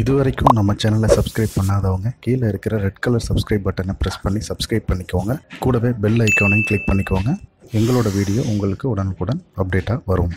இதுவரைக்கும் நம்ம சேனலை சப்ஸ்கிரைப் பண்ணாதவங்க கீழே இருக்கிற ரெட் கலர் சப்ஸ்கிரைப் பட்டனை ப்ரெஸ் பண்ணி சப்ஸ்கிரைப் பண்ணிக்கோங்க. கூடவே பெல் ஐக்கானையும் கிளிக் பண்ணிக்கோங்க. எங்களோட வீடியோ உங்களுக்கு உடனுக்குடன் அப்டேட்டாக வரும்.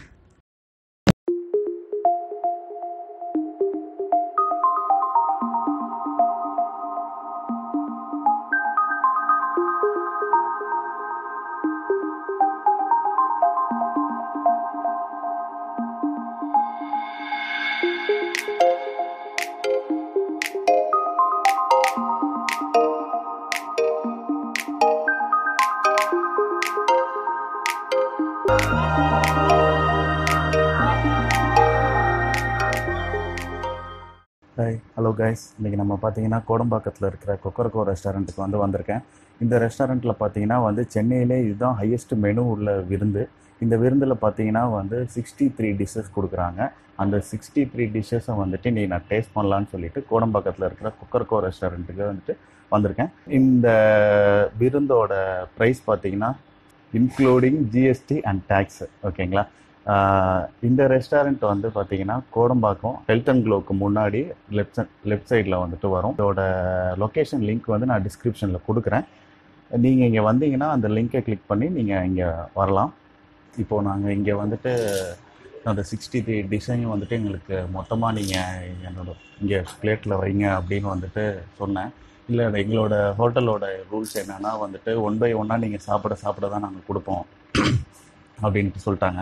ஹலோ கைஸ், இன்றைக்கி நம்ம பார்த்தீங்கன்னா கோடம்பாக்கத்தில் இருக்கிற கொக்கரக்கோ ரெஸ்டாரண்ட்டுக்கு வந்திருக்கேன். இந்த ரெஸ்டாரண்ட்டில் பார்த்தீங்கன்னா சென்னையிலே இதுதான் ஹையஸ்ட் மெனு உள்ள விருந்து. இந்த விருந்தில் பார்த்தீங்கன்னா 63 டிஷ்ஷஸ் கொடுக்குறாங்க. அந்த 63 டிஷ்ஷஸை இன்றைக்கி நான் டேஸ்ட் பண்ணலான்னு சொல்லிட்டு கோடம்பாக்கத்தில் இருக்கிற கொக்கரக்கோ ரெஸ்டாரண்ட்டுக்கு வந்திருக்கேன். இந்த விருந்தோட ப்ரைஸ் பார்த்தீங்கன்னா இன்க்ளூடிங் ஜிஎஸ்டி அண்ட் டேக்ஸ். ஓகேங்களா? இந்த ரெஸ்டாரண்ட் பார்த்தீங்கன்னா கோடம்பாக்கம் ஹெல்த் அண்ட் க்ளோவுக்கு முன்னாடி லெஃப்ட் சைடில் வரும். இதோட லொக்கேஷன் லிங்க் நான் டிஸ்கிரிப்ஷனில் கொடுக்குறேன். நீங்கள் இங்கே வந்தீங்கன்னா அந்த லிங்கை கிளிக் பண்ணி நீங்கள் இங்கே வரலாம். இப்போது நாங்கள் இங்கே அந்த 63 டிஷ்ஷையும் எங்களுக்கு மொத்தமாக நீங்கள் இங்கே பிளேட்டில் வைங்க அப்படின்னு சொன்னேன். இல்லை எங்களோட ஹோட்டலோட ரூல்ஸ் என்னென்னா 1 by 1 நீங்கள் சாப்பிட தான் நாங்கள் கொடுப்போம் அப்படின்ட்டு சொல்லிட்டாங்க.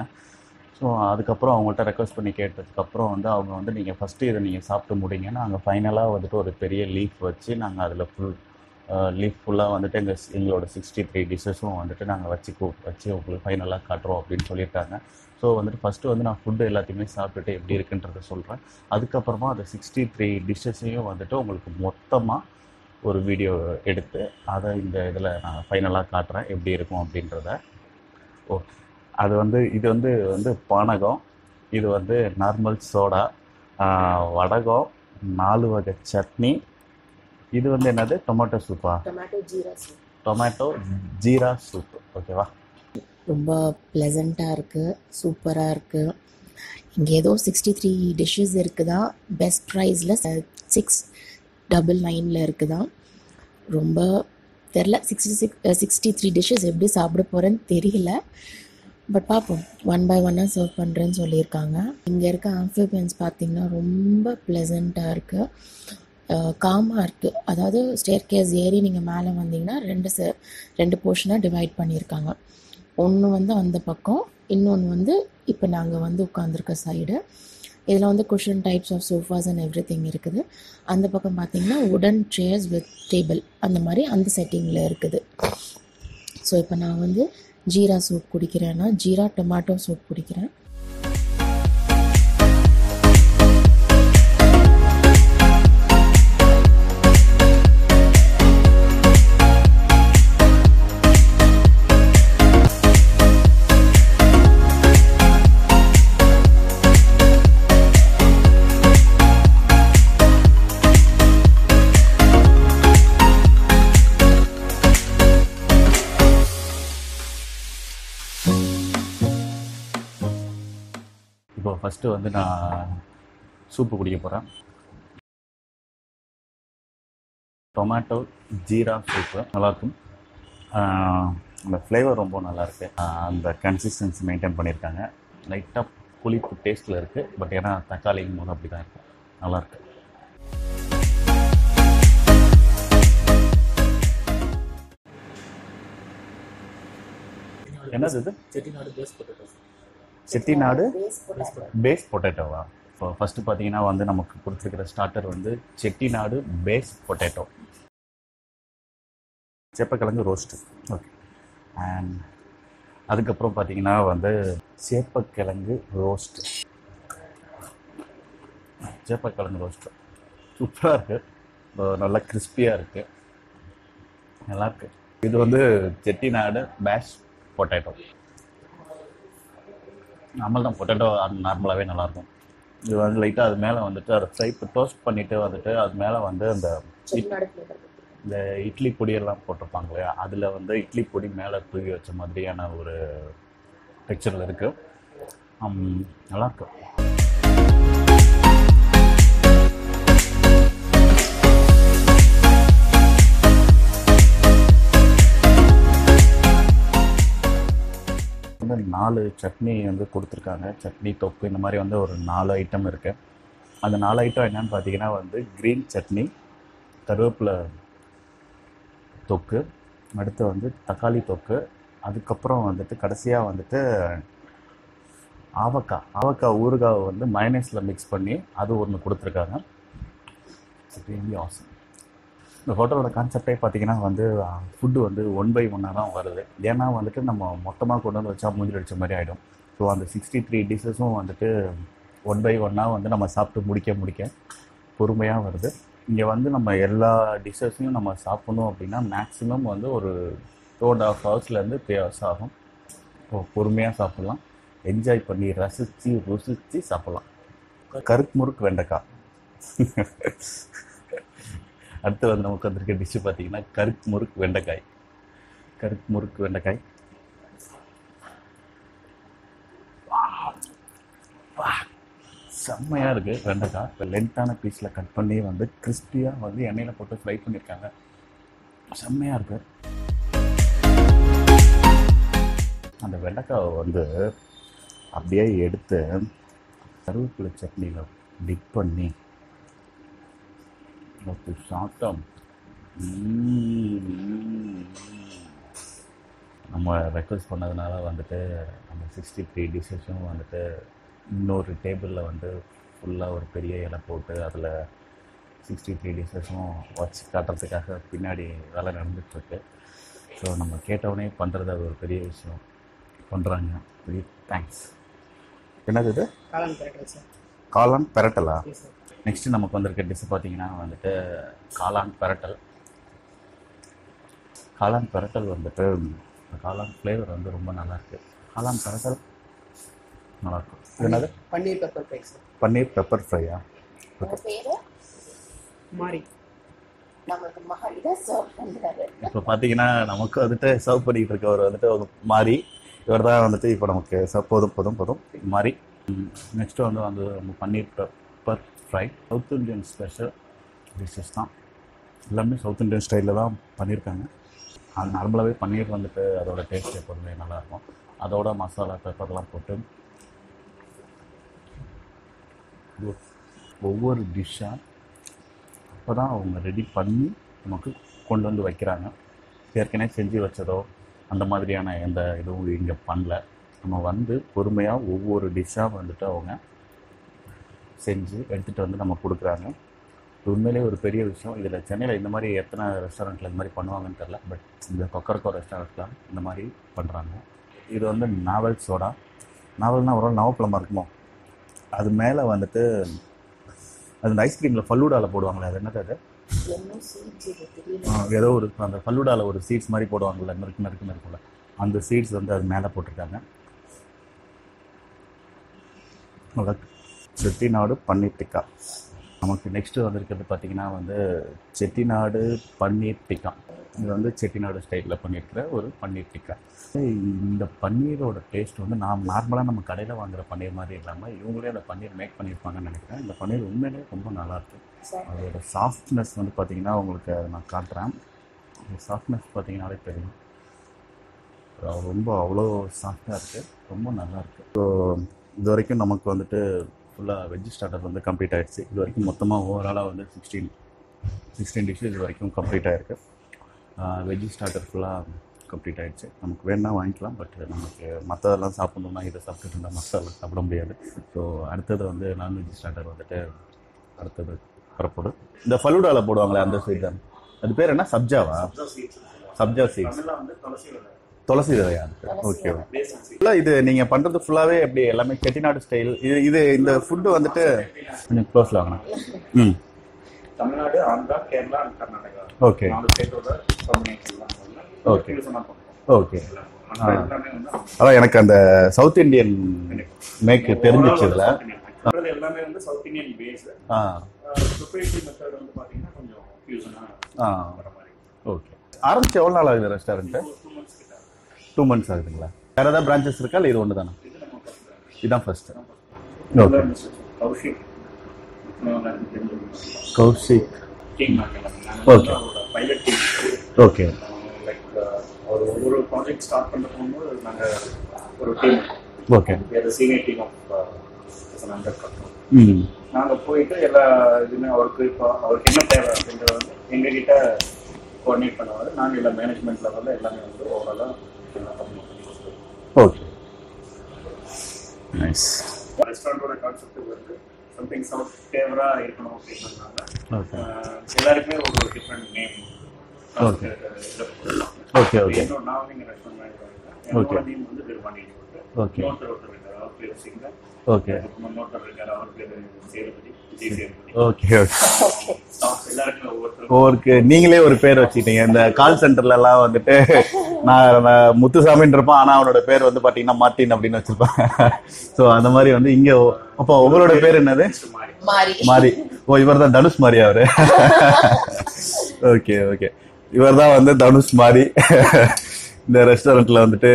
ஸோ அதுக்கப்புறம் அவங்கள்ட்ட ரெக்வஸ்ட் பண்ணி கேட்டதுக்கப்புறம் அவங்க நீங்கள் ஃபஸ்ட்டு இதை நீங்கள் சாப்பிட்டு முடிங்க, நாங்கள் ஃபைனலாக ஒரு பெரிய லீஃப் வச்சு நாங்கள் அதில் லீஃப் ஃபுல்லாக எங்களோட 63 டிஷ்ஷஸும் நாங்கள் வச்சு உங்களுக்கு ஃபைனலாக காட்டுறோம் அப்படின்னு சொல்லியிருக்காங்க. ஸோ ஃபஸ்ட்டு நான் ஃபுட்டு எல்லாத்தையுமே சாப்பிட்டுட்டு எப்படி இருக்குன்றதை சொல்கிறேன். அதுக்கப்புறமா அந்த 63 டிஷ்ஷஸையும் உங்களுக்கு மொத்தமாக ஒரு வீடியோ எடுத்து அதை இந்த இதில் நான் ஃபைனலாக காட்டுறேன் எப்படி இருக்கும் அப்படின்றத. அது இது பானகம், இது நார்மல் சோடா, வடகம், 4 வகை சட்னி, இது என்னது டொமேட்டோ சூப்பா? Tomato jeera soup. ஓகேவா? ரொம்ப ப்ளசண்ட்டாக இருக்குது, சூப்பராக இருக்குது. இங்கே ஏதோ 63 டிஷ்ஷஸ் இருக்குதா, பெஸ்ட் ப்ரைஸில் 699 இருக்குதா. ரொம்ப தெரில, 63 டிஷ்ஷஸ் எப்படி சாப்பிட போகிறேன்னு தெரியல. பட் பார்ப்போம், 1 by 1 சர்வ் பண்ணுறேன்னு சொல்லியிருக்காங்க. இங்கே இருக்க ஆம்ஃபிபியன்ஸ் பார்த்திங்கன்னா ரொம்ப ப்ளசண்ட்டாக இருக்குது, காமாக இருக்குது. அதாவது ஸ்டேர் கேஸ் ஏறி நீங்கள் மேலே வந்தீங்கன்னா 2 போர்ஷனாக டிவைட் பண்ணியிருக்காங்க. ஒன்று அந்த பக்கம், இன்னொன்று இப்போ நாங்கள் உட்காந்துருக்க சைடு. இதில் cushion types of sofas and everything இருக்குது. அந்த பக்கம் பார்த்திங்கன்னா வுடன் சேர்ஸ் வித் டேபிள் அந்த மாதிரி அந்த செட்டிங்கில் இருக்குது. ஸோ இப்போ நான் ஜீரா சூப் குடிக்கிறேன்னா ஜீரா டொமேட்டோ சூப் குடிக்கிறேன். இப்போ ஃபஸ்ட்டு நான் சூப்பு குடிக்க போகிறேன். டொமேட்டோ ஜீரா சூப்பு நல்லாயிருக்கும். அந்த ஃப்ளேவர் ரொம்ப நல்லாயிருக்கு. அந்த கன்சிஸ்டன்சி மெயின்டைன் பண்ணியிருக்காங்க. லைட்டாக புளிப்பு டேஸ்ட்டில் இருக்குது. பட் ஏன்னா தக்காளிக்கும் போது அப்படி தான் இருக்கும், நல்லாயிருக்கு. என்னது இது? செட்டிநாடு பேஸ் பொட்டேட்டோவா? ஸோ ஃபஸ்ட்டு பார்த்தீங்கன்னா நமக்கு கொடுத்துருக்கிற ஸ்டார்டர் செட்டிநாடு பேஸ் பொட்டேட்டோ, சேப்பக்கிழங்கு ரோஸ்ட்டு. ஓகே. அண்ட் அதுக்கப்புறம் பார்த்தீங்கன்னா சேப்பக்கிழங்கு ரோஸ்ட்டு சூப்பராக இருக்குது, நல்லா கிறிஸ்பியாக இருக்குது, நல்லாயிருக்கு. இது செட்டிநாடு பேஸ் பொட்டேட்டோ. நார்மல் தான், பொட்டேட்டோ நார்மலாகவே நல்லாயிருக்கும். இது லைட்டாக அது மேலே அதை ஃப்ரை டோஸ்ட் பண்ணிவிட்டு அது மேலே அந்த இந்த இட்லி பொடியெல்லாம் போட்டிருப்பாங்க இல்லையா, அதில் இட்லி பொடி மேலே தூவி வச்ச மாதிரியான ஒரு டெக்ஸ்சரில் இருக்குது. நல்லாயிருக்கு. வந்து 4 சட்னி வந்து கொடுத்துருக்காங்க. சட்னி, தொக்கு இந்த மாதிரி வந்து ஒரு 4 ஐட்டம் இருக்குது. அந்த 4 ஐட்டம் என்னென்னு பார்த்தீங்கன்னா வந்து க்ரீன் சட்னி, கருவேப்பிலை தொக்கு, அடுத்து வந்து தக்காளி தொக்கு, அதுக்கப்புறம் வந்துட்டு கடைசியாக வந்துட்டு ஆவக்காய் ஊறுகாவை வந்து மயனேஸில் மிக்ஸ் பண்ணி அது ஒன்று கொடுத்துருக்காங்க. Really awesome. இந்த ஹோட்டலோட கான்செப்டே பார்த்தீங்கன்னா வந்து ஃபுட்டு வந்து 1 by 1 தான் வருது. ஏன்னா வந்துட்டு நம்ம மொத்தமாக கொண்டு வந்து வச்சா மூஞ்சில் அடித்த மாதிரி ஆகிடும். ஸோ அந்த 63 டிஷ்ஷஸும் வந்துட்டு 1 by 1 வந்து நம்ம சாப்பிட்டு முடிக்க பொறுமையாக வருது. இங்கே வந்து நம்ம எல்லா டிஷ்ஷஸையும் நம்ம சாப்பிட்ணும் அப்படின்னா மேக்ஸிமம் வந்து ஒரு 2.5 ஹவர்ஸ்லேருந்து 3 hours ஆகும். பொறுமையாக சாப்பிட்லாம், என்ஜாய் பண்ணி ருசித்து சாப்பிட்லாம். கருக்கு முறுக்கு வெண்டைக்காய். அடுத்து வந்து நமக்கு வந்திருக்க டிஷ்ஷு பார்த்தீங்கன்னா கருக்கு முறுக்கு வெண்டைக்காய். செம்மையாக இருக்குது வெண்டைக்காய். இப்போ லென்த்தான பீஸில் கட் பண்ணி வந்து கிறிஸ்பியாக வந்து எண்ணெயில் போட்டு ஃப்ரை பண்ணியிருக்காங்க. செம்மையாக இருக்குது. அந்த வெண்டைக்காவை வந்து அப்படியே எடுத்து கருவேப்பிலை சட்னியில் டிப் பண்ணி சாப்பிட்டோம். நம்ம ரெக்வஸ்ட் பண்ணதுனால வந்துட்டு நம்ம 63 டிஷ்ஷஸும் வந்துட்டு இன்னொரு டேபிளில் வந்து ஃபுல்லாக ஒரு பெரிய இலை போட்டு அதில் 63 டிஷ்ஷஸும் வச்சு காட்டுறதுக்காக பின்னாடி வேலை நடந்துகிட்ருக்கு. ஸோ நம்ம கேட்டவுடனே பண்ணுறது அது ஒரு பெரிய விஷயம் பண்ணுறாங்க. Very thanks. என்னது இது? காளான் பெரட்டலா? நெக்ஸ்ட்டு நமக்கு வந்திருக்க டிஷ்ஷு பார்த்தீங்கன்னா வந்துட்டு காளான் பெரட்டல் வந்துட்டு காளான் ஃப்ளேவர் வந்து ரொம்ப நல்லாயிருக்கு. காளான் பெரட்டல் நல்லாயிருக்கும். என்னது? பன்னீர் பெப்பர் ஃப்ரை. பன்னீர் பெப்பர் ஃப்ரையா? இப்போ பார்த்தீங்கன்னா நமக்கு வந்துட்டு சர்வ் பண்ணிக்கிட்டு இருக்கவர் வந்துட்டு ஒரு மாதிரி இவர் தான் வந்துட்டு இப்போ நமக்கு போதும் மாதிரி. நெக்ஸ்ட்டு வந்து நம்ம paneer pepper fry south Indian special dishes தான். எல்லாமே சவுத் இண்டியன் ஸ்டைலில் தான் பண்ணியிருக்காங்க. அது நார்மலாகவே பன்னீர் வந்துட்டு அதோட டேஸ்ட் எப்போதுமே நல்லாயிருக்கும். அதோட மசாலா பெப்பர்லாம் போட்டு ஒவ்வொரு டிஷ்ஷாக அப்போ தான் அவங்க ரெடி பண்ணி நமக்கு கொண்டு வந்து வைக்கிறாங்க. ஏற்கனவே செஞ்சு வச்சதோ அந்த மாதிரியான எந்த இதுவும் இங்கே பண்ணல. நம்ம வந்து பொறுமையாக ஒவ்வொரு டிஷ்ஷாக வந்துட்டு அவங்க செஞ்சு எடுத்துகிட்டு வந்து நம்ம கொடுக்குறாங்க. உண்மையிலே ஒரு பெரிய விஷயம். இதில் சென்னையில் இந்த மாதிரி எத்தனை ரெஸ்டாரண்ட்டில் இந்த மாதிரி பண்ணுவாங்கன்னு தெரில. பட் இந்த கொக்கரக்கோ ரெஸ்டாரண்ட்டில் இந்த மாதிரி பண்ணுறாங்க. இது வந்து நாவல் சோடா. நாவல்னால் ஒரு நவப்பழமாக இருக்குமோ, அது மேலே வந்துட்டு அது ஐஸ்கிரீமில் ஃபல்லூடாவில் போடுவாங்களே, அது என்னது? அது ஏதோ ஒரு அந்த ஃபல்லூடாவில் ஒரு சீட்ஸ் மாதிரி போடுவாங்கள்ல, நறுக்குன்னு இருக்கும்ல, அந்த சீட்ஸ் வந்து அது மேலே போட்டிருக்காங்க. செட்டிநாடு பன்னீர் டிக்கா. நமக்கு நெக்ஸ்ட்டு வந்திருக்கிறது பார்த்திங்கன்னா வந்து செட்டிநாடு பன்னீர் டிக்கா. இது வந்து செட்டிநாடு ஸ்டைலில் பண்ணியிருக்கிற ஒரு பன்னீர் டிக்கா. இந்த பன்னீரோட டேஸ்ட் வந்து நார்மலாக நம்ம கடையில் வாங்குகிற பன்னீர் மாதிரி இல்லாமல் இவங்களே அந்த பன்னீர் மேக் பண்ணியிருப்பாங்கன்னு நினைக்கிறேன். இந்த பன்னீர் உண்மையிலே ரொம்ப நல்லாயிருக்கு. அதோட சாஃப்ட்னஸ் வந்து பார்த்திங்கன்னா உங்களுக்கு அதை நான் காட்டுறேன். அந்த சாஃப்ட்னஸ் பார்த்திங்கனாலே தெரியும். ரொம்ப அவ்வளோ சாஃப்டாக இருக்குது, ரொம்ப நல்லாயிருக்கு. ஸோ இது வரைக்கும் நமக்கு வந்துட்டு ஃபுல்லாக வெஜ் ஸ்டார்டர் வந்து கம்ப்ளீட் ஆகிடுச்சு. இது வரைக்கும் மொத்தமாக ஓவராலாக வந்து 16 டிஷ்ஷு இது வரைக்கும் கம்ப்ளீட் ஆகிருக்கு. வெஜ் ஸ்டார்டர் ஃபுல்லாக கம்ப்ளீட் ஆகிடுச்சு. நமக்கு வேணா வாங்கிக்கலாம். பட் நமக்கு மற்றதெல்லாம் சாப்பிட்ணுன்னா இதை சாப்பிட்டுட்டு இருந்தால் மற்றதெல்லாம் சாப்பிட முடியாது. ஸோ அடுத்தது வந்து நான்வெஜ் ஸ்டார்டர் வந்துட்டு அடுத்தது வரப்போடும். இந்த ஃபலூடாவில் போடுவாங்களே அந்த ஸ்வீட் தான், அது பேர் என்ன? சப்ஜாவா? சப்ஜா சீட்ஸ், துளசி விதையா? ஓகே. ஃபுல்லாக இது நீங்கள் பண்ணுறது ஃபுல்லாகவே எப்படி எல்லாமே செட்டிநாடு ஸ்டைல். இது இந்த ஃபுட்டு வந்துட்டு கொஞ்சம் க்ளோஸில் வாங்கணும். Tamil Nadu, Andhra, Kerala and Karnataka. Okay okay okay. அதான் எனக்கு அந்த சவுத் இண்டியன் மேக் தெரிஞ்சிச்சு. இதில் எல்லாமே வந்து South Indian base. Preparation method வந்து பார்த்தீங்கன்னா கொஞ்சம் ஃபியூஷனாக வர மாதிரி. ஓகே. ஆரம்பிச்சு எவ்வளோ நாள் ஆகுது ரெஸ்டாரண்ட்டு? 2 months ஆகுதுங்களா? வேறு ஏதாவது பிரான்ச்சஸ் இருக்கா இல்லை இது ஒன்று தானே? இதுதான் first. Okay. Kaushik. Okay okay. Like ஒரு ப்ராஜெக்ட் ஸ்டார்ட் பண்ண போகும்போது நாங்கள் ஒரு team. Okay. Senior team of under control. நாங்கள் போயிட்டு எல்லா இதுவுமே அவருக்கு இப்போ அவருக்கு என்ன தேவை அப்படின்றத வந்து எங்ககிட்ட கோஆர்டினேட் பண்ணுவார். நாங்கள் எல்லா மேனேஜ்மெண்ட் லெவலில் எல்லாமே வந்து ஓவராலாக எல்லாம் பண்ணி கொடுத்துருவோம். Okay, nice. ரெஸ்டாரண்டோட கான்செப்ட் வந்து சம்திங் சவுத் ஃபேவராக இருக்கணும் அப்படின்றதுனால எல்லாருக்குமே ஒரு different name. Okay okay okay. இன்னொரு நான் வந்து இங்கே ரெஸ்டாரண்ட் மேனேஜர் இருக்கேன். என்னோட நேம் வந்து பெருமாண்டி. ஓகே இன்னொருத்தர் இருக்கார், அவர் பேர் சிங்கர். ஓகே. இன்னொருத்தர் இருக்கார், அவர் பேர் சேதுபதி, விஜய் சேதுபதி. Okay okay. எல்லாருக்குமே ஒவ்வொருத்தரும் ஒவ்வொருக்கு நீங்களே ஒரு பேர் வச்சுக்கிட்டீங்க. இந்த கால் சென்டர்ல எல்லாம் வந்துட்டு நான் முத்துசாமின்னு இருப்பான், ஆனா அவனோட பேர் வந்து பாத்தீங்கன்னா மார்ட்டின் அப்படின்னு வச்சிருப்பாங்க. ஸோ அந்த மாதிரி வந்து இங்க அப்போ உங்களோட பேர் என்னது? மாரி. ஓ, இவர் தான் தனுஷ் மாரி அவரு. Okay okay. இவர் தான் வந்து தனுஷ் மாரி. இந்த ரெஸ்டாரண்ட்ல வந்துட்டு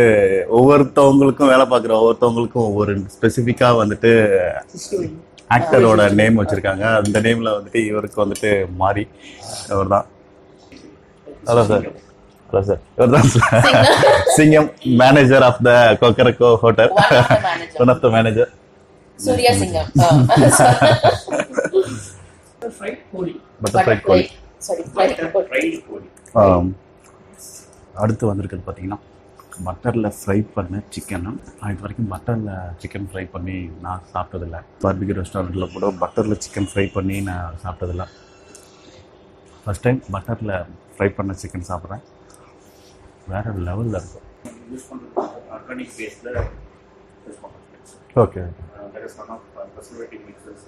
ஒவ்வொருத்தவங்களுக்கும் வேலை பார்க்குற ஒவ்வொருத்தவங்களுக்கும் ஒவ்வொரு ஸ்பெசிஃபிக்கா வந்துட்டு ஆக்டரோட நேம் வச்சிருக்காங்க. அந்த நேம்ல வந்துட்டு இவருக்கு வந்துட்டு மாறி இவர் தான். Hello sir. Hello sir. இவர் தான் Singam, manager of the Kokkarakko hotel. One of the manager. Suriya Singam. Butterfly கோழி. ஃப்ரைட் கோழி. அடுத்து வந்திருக்குது பார்த்தீங்கன்னா பட்டரில் ஃப்ரை பண்ண சிக்கன். நான் இது வரைக்கும் பட்டரில் சிக்கன் ஃப்ரை பண்ணி நான் சாப்பிட்டதில்லை. பார்பிக்யூ ரெஸ்டாரண்ட்டில் கூட பட்டரில் சிக்கன் ஃப்ரை பண்ணி நான் சாப்பிட்டதில்லை. ஃபஸ்ட் டைம் பட்டரில் ஃப்ரை பண்ண சிக்கன் சாப்பிட்றேன். வேறு லெவலில் இருக்கும். யூஸ் பண்ணுறது ஆர்கானிக் பேஸில் யூஸ் பண்ணுறோம். ஓகே. ப்ரிசர்வேட்டிவ் மிக்சர்ஸ்,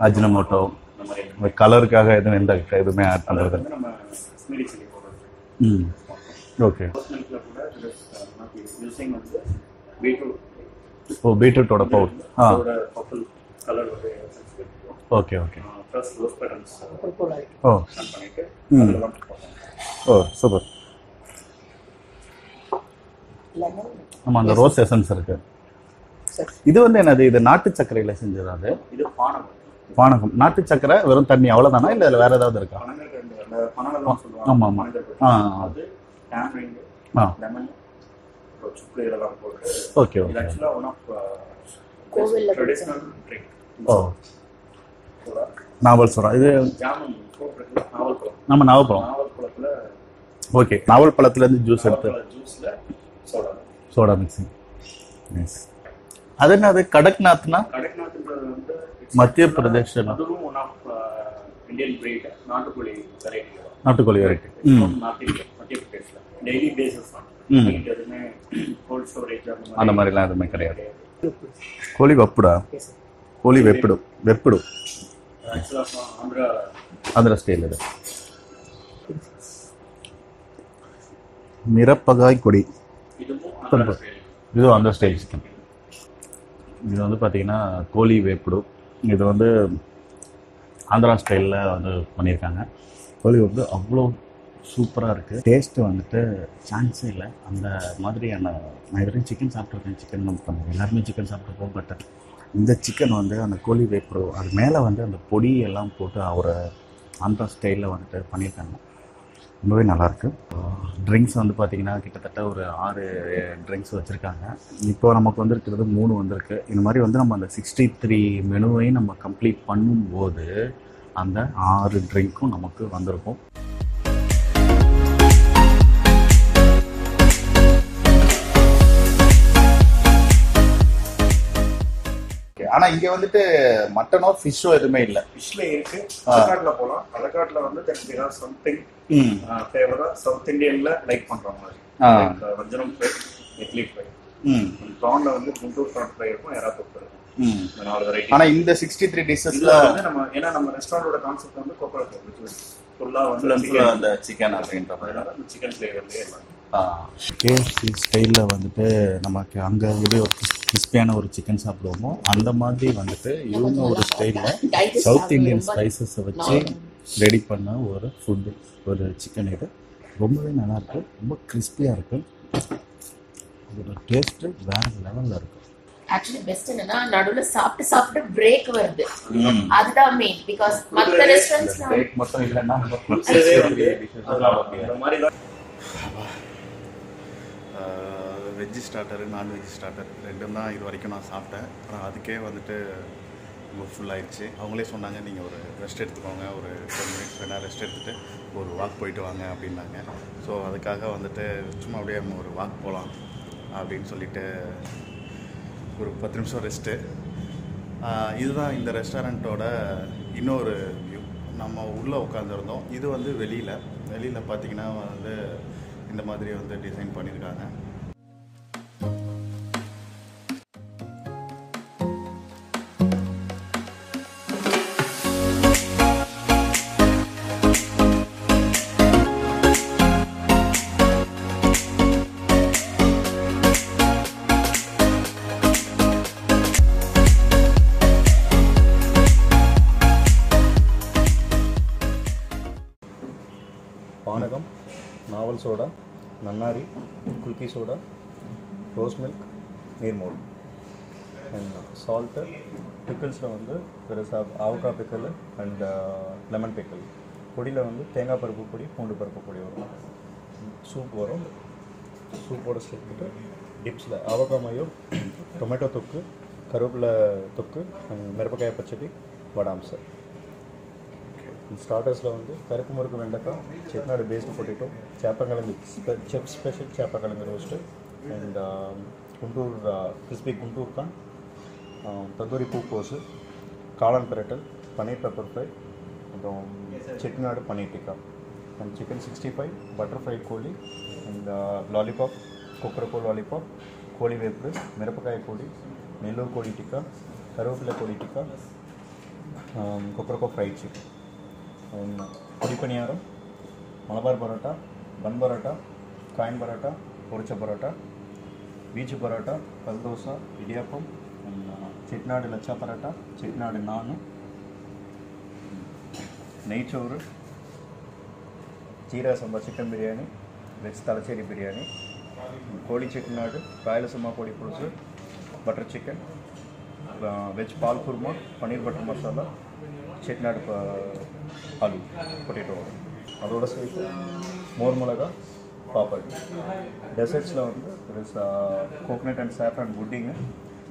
அஜினமோட்டோ இந்த மாதிரி கலருக்காக எதுவும் எந்த எதுவுமே ஆட் பண்ணுறது. நம்ம காஷ்மீரி சில்லி பவுடர். ஓகே. மில்க்ல கூட யூசிங் வந்து பீட்ரூட். ஓ, பீட்ரூட்டோட பவுடர். அதோட பர்பிள் கலர் வந்து okay okay. Plus rose petals oh add பண்ணிட்டு அதெல்லாம் போடுவோம். Oh super. ஆமாம், அந்த ரோஸ் எசன்ஸ் இருக்கு. இது வந்து என்னது? இது நாட்டு சர்க்கரையில் செஞ்சது. அது இது பானகம். பானகம். நாட்டு சர்க்கரை வெறும் தண்ணி அவ்வளோதானா, இல்லை அதில் வேற ஏதாவது இருக்கா? பனங்கள்லாம் சொல்லுவாங்க. ஆமாம் ஆமாம். அது டேமரிண்ட், லெமன், சுக்கு இதெல்லாம் போட்டு. Okay okay. ஆக்சுவலா ஒன் ஆஃப் ட்ரெடிஷனல் ட்ரிங்க். ஓ, நாவல் சோறா இது? ஜாமுன் போட்டு நாவல் பழம். நம்ம நாவல் பழம். நாவல் பழத்துல ஓகே. நாவல் பழத்துலேருந்து ஜூஸ் எடுத்து ஜூஸ்ல சோடா சோடா மிக்சிங். நைஸ். அது என்ன? அது கடக்நாத்னா? கடக்நாத்ன்றது வந்து மத்திய பிரதேஷ். அதுவும் ஒன் ஆஃப் இந்தியன் பிரீட், நாட்டுக்கோழி வெரைட்டி. நாட்டுக்கோழி வெரைட்டி. மத்திய பிரதேஷ்ல டெய்லி பேசிஸ் தான். எதுவுமே கோல்ட் ஸ்டோரேஜ் அந்த மாதிரிலாம் எதுவுமே கிடையாது. கோழி வப்புடா? கோழி வெப்பிடும். வெப்பிடும். ஆந்திரா ஸ்டைல். இது மிரப்பகாய் கொடி. இதுவும் ஆந்திரா ஸ்டைல் சிக்கன். இது வந்து பார்த்தீங்கன்னா கோழி வேப்பிடும். இது வந்து ஆந்திரா ஸ்டைலில் வந்து பண்ணியிருக்காங்க. கோழி வந்து அவ்வளோ சூப்பராக இருக்குது. டேஸ்ட்டு வந்துட்டு சான்ஸே இல்லை. அந்த மாதிரியான நான் இது வரைக்கும் சிக்கன் சாப்பிட்ருக்கேன். சிக்கன் பண்ணுவேன், எல்லாருமே சிக்கன் சாப்பிட்ருப்போம். பட் இந்த சிக்கன் வந்து அந்த கோழி வேப்பிடும், அது மேலே வந்து அந்த பொடி எல்லாம் போட்டு அவரை ஆந்திரா ஸ்டைலில் வந்துட்டு பண்ணியிருக்காங்க. ரொம்பவே நல்லாயிருக்கு. ட்ரிங்க்ஸ் வந்து பார்த்திங்கன்னா கிட்டத்தட்ட ஒரு 6 ட்ரிங்க்ஸ் வச்சுருக்காங்க. இப்போ நமக்கு வந்துருக்கிறது 3 வந்திருக்கு. இந்த மாதிரி வந்து நம்ம அந்த 63 மெனுவையும் நம்ம கம்ப்ளீட் பண்ணும்போது அந்த 6 ட்ரிங்க்கும் நமக்கு வந்திருக்கும். ஆனால் இங்கே வந்துட்டு மட்டனோ ஃபிஷ்ஷோ எதுவுமே இல்லை. ஃபிஷ்ல இருக்கு. அலகாட்ல போகலாம். அலகாட்ல வந்து சம்திங் ஃபேவரா சவுத் இந்தியன்ல லைக் பண்றவங்க மாதிரி வஞ்சரம் ஃப்ரை, நெத்திலி ஃப்ரை. ப்ரான்ல வந்து குண்டூர் ப்ரான் ஃப்ரை இருக்கும், எறா தொக்கு இருக்கும். இந்த 4 வெரைட்டி. ஆனால் இந்த 63 டிஷஸ்ல வந்து நம்ம ஏன்னா நம்ம ரெஸ்டாரண்டோட கான்செப்ட் வந்து கோகோனட் ஃபுல்லா வந்து அந்த சிக்கன் அப்படின்ற மாதிரி அந்த சிக்கன் ஃப்ளேவர்லயே எல்லாம். கேஎஃப்சி ஸ்டைலில் வந்துட்டு நமக்கு அங்கே எப்படி ஒரு கிறிஸ்பியான ஒரு சிக்கன் சாப்பிடுவோமோ அந்த மாதிரி வந்துட்டு இவங்க ஒரு ஸ்டைலில் சவுத் இந்தியன் ஸ்பைசஸை வச்சு ரெடி பண்ண ஒரு ஃபுட்டு, ஒரு சிக்கன். இது ரொம்பவே நல்லாயிருக்கு. ரொம்ப கிறிஸ்பியாக இருக்குது. அதோட டேஸ்ட்டு வேறு லெவலில் இருக்கும். ஆக்சுவலி பெஸ்ட் என்னன்னா நடுவில் சாப்பிட்டு பிரேக் வருது. அதுதான் மெயின். பிகாஸ் மற்ற ரெஸ்டாரண்ட்ஸ்ல பிரேக் மட்டும் இல்லைன்னா வெஜ்ஜு ஸ்டார்டரு நான்வெஜ் ஸ்டார்டர் ரெண்டும் தான் இது வரைக்கும் நான் சாப்பிட்டேன். அப்புறம் அதுக்கே வந்துட்டு ரொம்ப ஃபுல்லாகிடுச்சு. அவங்களே சொன்னாங்க, நீங்கள் ஒரு ரெஸ்ட் எடுத்துக்கோங்க, ஒரு 10 மினிட்ஸ் வேணால் ரெஸ்ட் எடுத்துகிட்டு ஒரு வாக் போயிட்டு வாங்க அப்படின்னாங்க. ஸோ அதுக்காக வந்துட்டு சும்மா அப்படியே நம்ம ஒரு வாக் போகலாம் அப்படின்னு சொல்லிட்டு ஒரு 10 நிமிஷம் ரெஸ்ட்டு. இதுதான் இந்த ரெஸ்டாரண்ட்டோட இன்னொரு வியூ. நம்ம உள்ளே உட்காந்துருந்தோம். இது வந்து வெளியில் பார்த்திங்கன்னா வந்து இந்த மாதிரி வந்து டிசைன் பண்ணியிருக்காங்க. பானகம், நாவல் சோடா, நன்னாரி, குல்கி சோடா, ரோஸ் மில்க், நீர்மோல் அண்ட் சால்ட்டு. பிக்கிள்ஸில் வந்து ஆவக்கா பிக்கல் அண்ட் லெமன் பிக்கல். பொடியில் வந்து தேங்காய் பருப்பு பொடி, பூண்டு பருப்பு பொடி வரும். சூப் வரும். சூப்போடு சேர்த்துட்டு டிப்ஸில் ஆவக்கா மயோ, டொமேட்டோ தொக்கு, கருவேப்பிலை தொக்கு அண்ட் மிரப்பக்காய பச்சடி, வடாம்சு. ஸ்டார்டர்ஸில் வந்து கருப்பு முறுக்கு வெண்டைக்காய், செட்டிநாடு பேஸ்டு பொட்டேட்டோ, சேப்பக்கிழங்கு செஃப் ஸ்பெஷல் சேப்பக்கிழங்கு roast and Guntur crispy Guntur corn, tandoori பூக்கோசு, காளான் பிரட்டல், பன்னீர் பெப்பர் ஃப்ரை, அப்புறம் Chettinad paneer tikka and chicken 65, butter fry கோழி அண்ட் லாலிபாப், கொக்கரக்கோ லாலிபாப், கோழி வேப்பு, மிரப்பக்காய கோழி, நெல்லூர் கோழி டிக்கா, கருவேப்பிலை கோழி டிக்கா, கொக்கரக்கோ ஃப்ரைட் சிக்கன், பொடி பணியாரம், மலபார் பரோட்டா, பன் பரோட்டா, காயின் பரோட்டா, பொரிச்ச பரோட்டா, பீச்சு பரோட்டா, கல் தோசை, இடியாப்பம், செட்டிநாடு லச்சா பரோட்டா, செட்டிநாடு நான், நெய்ச்சோறு, ஜீரா சம்பா சிக்கன் பிரியாணி, வெஜ் தலைச்சேரி பிரியாணி, கோழி செட்டிநாடு, ராயலசீமா கோழி புதுசு, பட்டர் சிக்கன், வெஜ் பால் குருமா, பன்னீர் பட்டர் மசாலா, செட்டிநாடு ஆலு பொட்டேட்டோ, அதோடு சேர்த்து மோர் மிளகா, பாப்பட். டெசர்ட்ஸில் வந்து கோகனட் அண்ட் சாஃப்ரான் புட்டிங்கு,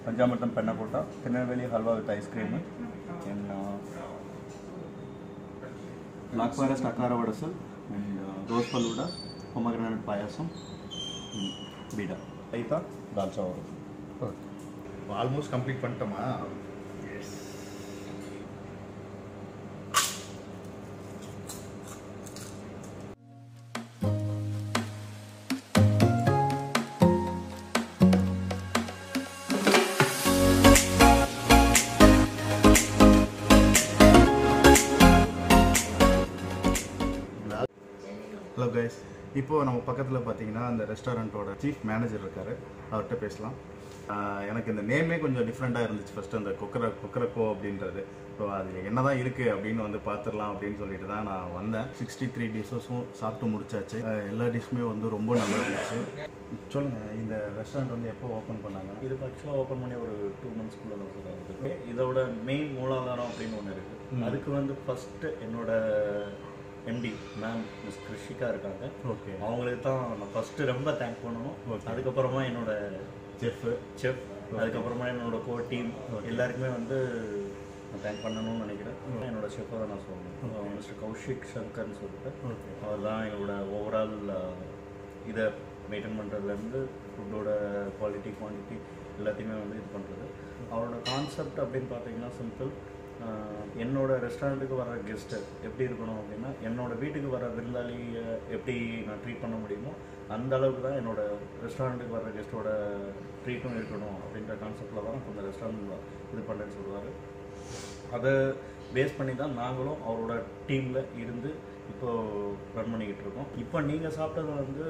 பஞ்சாமிர்தம் panna cotta, Tirunelveli halwa with ice cream, and black forest அக்கார வடசல் and rose falooda, pomegranate payasam, பீடா, ரைத்தா, தால்ச்சா வரும். ஆல்மோஸ்ட் கம்ப்ளீட் பண்ணிட்டோமா? ஹலோ கைஸ், இப்போது நம்ம பக்கத்தில் பார்த்தீங்கன்னா அந்த ரெஸ்டாரண்ட்டோட சீஃப் மேனேஜர் இருக்கார். அவர்கிட்ட பேசலாம். எனக்கு இந்த நேமே கொஞ்சம் டிஃப்ரெண்ட்டாக இருந்துச்சு ஃபஸ்ட்டு, அந்த கொக்கரக்கோ அப்படின்றது. ஸோ அது என்ன தான் இருக்குது அப்படின்னு வந்து பார்த்துடலாம் அப்படின்னு சொல்லிட்டு தான் நான் வந்தேன். 63 டிஷ்ஷஸும் சாப்பிட்டு முடிச்சாச்சு. எல்லா டிஷ்ஷுமே வந்து ரொம்ப நல்லா இருந்துச்சு. சொல்லுங்கள், இந்த ரெஸ்டாரண்ட் வந்து எப்போ ஓப்பன் பண்ணாங்க? இது ஆக்சுவலாக ஓப்பன் பண்ணி ஒரு 2 monthsக்குள்ளே தான் சார் ஆகுது. இதோட மெயின் மூலாதாரம் அப்படின்னு ஒன்று இருக்குது. அதுக்கு வந்து ஃபஸ்ட்டு என்னோட எம்டி மேம் மிஸ் கிருஷிகா இருக்காங்க. ஓகே, அவங்களுக்கு தான் நான் ஃபஸ்ட்டு ரொம்ப தேங்க் பண்ணணும். அதுக்கப்புறமா என்னோட செஃப், அதுக்கப்புறமா என்னோட டீம் எல்லாருக்குமே வந்து நான் தேங்க் பண்ணணும்னு நினைக்கிறேன். என்னோட செஃப்பை தான் நான் சொல்லணும், மிஸ்டர் கௌஷிக் சங்கர்னு சொல்லிட்டு. அவர் தான் என்னோட ஓவரால் இதை மெயின்டைன் பண்ணுறதுலேருந்து ஃபுட்டோட குவாலிட்டி குவான்டிட்டி எல்லாத்தையுமே வந்து இது பண்ணுறது. அவரோட கான்செப்ட் அப்படின்னு பார்த்தீங்கன்னா சிம்பிள். என்னோட ரெஸ்டாரண்ட்டுக்கு வர கெஸ்ட்டு எப்படி இருக்கணும் அப்படின்னா, என்னோடய வீட்டுக்கு வர விருந்தாளியை எப்படி நான் ட்ரீட் பண்ண முடியுமோ அந்த அளவுக்கு தான் என்னோடய ரெஸ்டாரண்ட்டுக்கு வர கெஸ்ட்டோட ட்ரீட்டும் இருக்கணும் அப்படின்ற கான்செப்டில் தான் அந்த ரெஸ்டாரண்ட் இது பண்ணுறேன்னு சொல்லுவார். அதை பேஸ் பண்ணி தான் நாங்களும் அவரோட டீமில் இருந்து இப்போது ரன் பண்ணிக்கிட்டு இருக்கோம். இப்போ நீங்கள் சாப்பிட்டது வந்து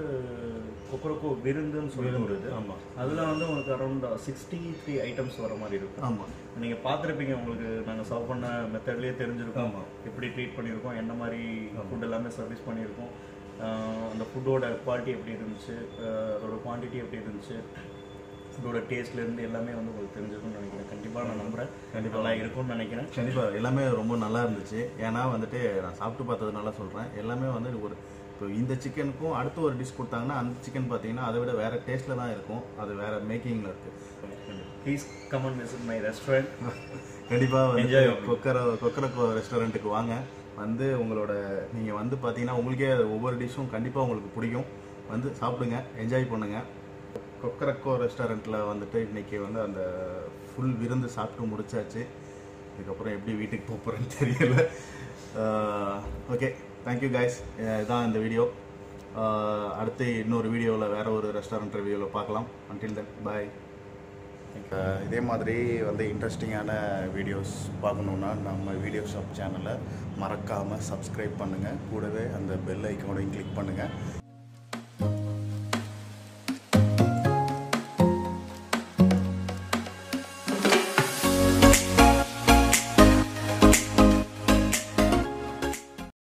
கொக்கரக்கோ விருந்துன்னு சொல்லி ஒரு இது. ஆமாம், அதில் வந்து உங்களுக்கு அரௌண்ட் 63 ஐட்டம்ஸ் வர மாதிரி இருக்கும். ஆமாம், நீங்கள் பார்த்துருப்பீங்க, உங்களுக்கு நாங்கள் சர்வ் பண்ண மெத்தட்லேயே தெரிஞ்சிருக்கோம் எப்படி ட்ரீட் பண்ணியிருக்கோம், என்ன மாதிரி ஃபுட் எல்லாமே சர்வீஸ் பண்ணியிருக்கோம், அந்த ஃபுட்டோட குவாலிட்டி எப்படி இருந்துச்சு, அதோட குவான்டிட்டி எப்படி இருந்துச்சு, ஃபுட்டோட டேஸ்ட்லேருந்து எல்லாமே வந்து உங்களுக்கு தெரிஞ்சிருக்கும்னு நினைக்கிறேன். கண்டிப்பாக நான் நம்புகிறேன், கண்டிப்பாக இருக்கும்னு நினைக்கிறேன். கண்டிப்பாக எல்லாமே ரொம்ப நல்லா இருந்துச்சு. ஏன்னா வந்துட்டு நான் சாப்பிட்டு பார்த்ததுனால சொல்கிறேன், எல்லாமே வந்து ஒரு இப்போ இந்த சிக்கனுக்கும் அடுத்து ஒரு டிஷ் கொடுத்தாங்கன்னா அந்த சிக்கன் பார்த்தீங்கன்னா அதை விட வேறு டேஸ்ட்டில் தான் இருக்கும், அது வேறு மேக்கிங்கில் இருக்குது. Please come and visit my restaurant. கண்டிப்பாக வந்து கொக்கரக்கோ ரெஸ்டாரண்ட்டுக்கு வாங்க. வந்து உங்களோட நீங்கள் வந்து பார்த்தீங்கன்னா உங்களுக்கே ஒவ்வொரு டிஷ்ஷும் கண்டிப்பாக உங்களுக்கு பிடிக்கும். வந்து சாப்பிடுங்க, என்ஜாய் பண்ணுங்கள். கொக்கரக்கோ ரெஸ்டாரண்ட்டில் வந்துட்டு இன்றைக்கி வந்து அந்த ஃபுல் விருந்து சாப்பிட்டு முடிச்சாச்சு. இதுக்கப்புறம் எப்படி வீட்டுக்கு போகிறேன்னு தெரியல. Okay, thank you guys. இதுதான் இந்த வீடியோ. அடுத்து இன்னொரு வீடியோவில் வேறு ஒரு ரெஸ்டாரண்ட் ரிவ்யூவில் பார்க்கலாம். அன்டில் தென் பாய். இதே மாதிரி வந்து இன்ட்ரெஸ்டிங்கான வீடியோஸ் பார்க்கணுன்னா நம்ம வீடியோ ஷாப் சேனலை மறக்காமல் சப்ஸ்கிரைப் பண்ணுங்கள். கூடவே அந்த பெல் ஐக்கானையும் கிளிக் பண்ணுங்கள்.